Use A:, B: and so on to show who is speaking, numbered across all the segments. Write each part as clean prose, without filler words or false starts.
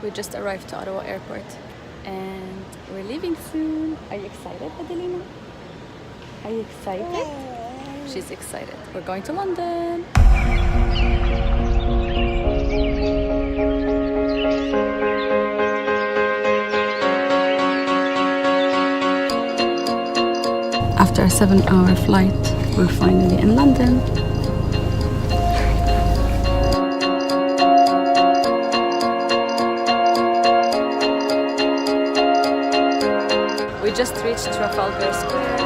A: We just arrived to Ottawa Airport and we're leaving soon. Are you excited, Adelina? Are you excited? She's excited. We're going to London. After a 7-hour flight, we're finally in London. We just reached Trafalgar Square.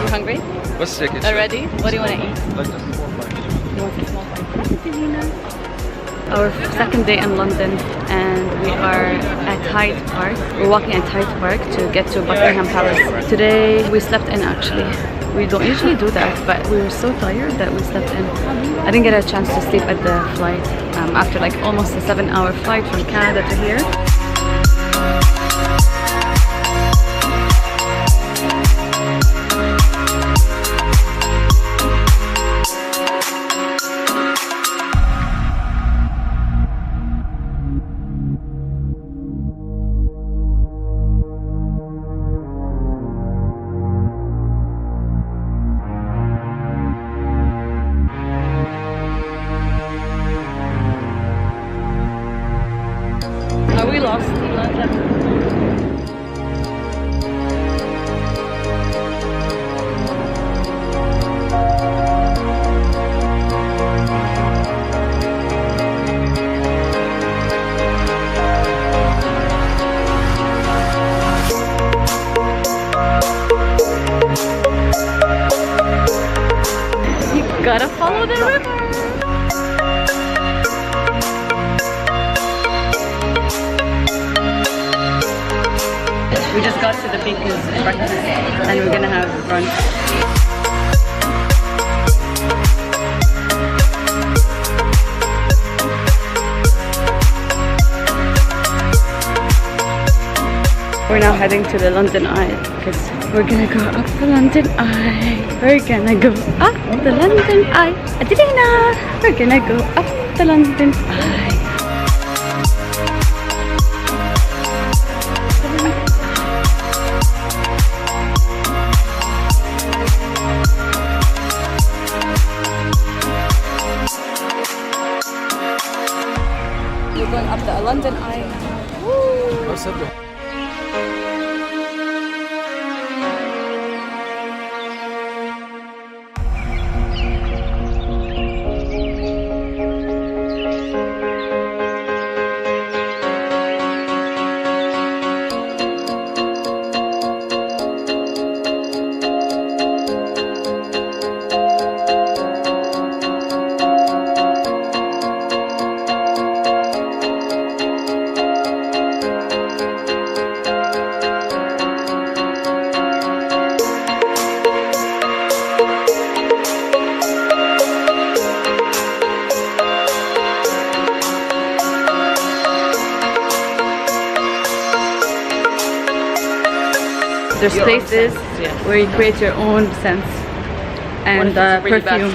A: You hungry?
B: What's the ticket?
A: Already? What do you want to eat?
B: Like a small bite.
A: You want a small bite? Our second day in London, and we are at Hyde Park. We're walking at Hyde Park to get to Buckingham Palace. Today we slept in actually. We don't usually do that, but we were so tired that we slept in. I didn't get a chance to sleep at the flight after like almost a 7-hour flight from Canada to here. Are we lost in London? You gotta follow the river. We just got to the Beacons breakfast and we're gonna have brunch. We're now heading to the London Eye because we're gonna go up the London Eye. We're gonna go up the London Eye. Adelina! We're gonna go up the London Eye. We're going up the London Eye. Woo!
B: What's up there?
A: There's places where you create your own scents and perfume.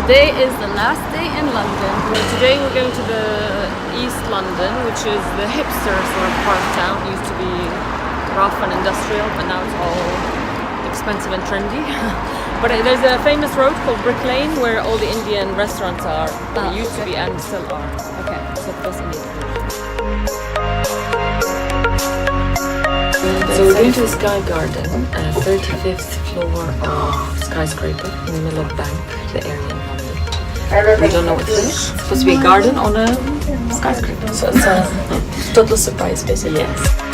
A: Today is the last day in London.
B: London. Today we're going to the East London, which is the hipster sort of part of town. It used to be rough and industrial, but now it's all expensive and trendy. But there's a famous road called Brick Lane where all the Indian restaurants are. They used to be and still are.
A: Okay.
B: So this Indian food.
C: So we're going to the Sky Garden, 35th floor of skyscraper in the middle of Bank, the area in London. We don't know what's there. It's supposed to be a garden on a skyscraper.
D: So it's a total surprise, basically.
C: Yes.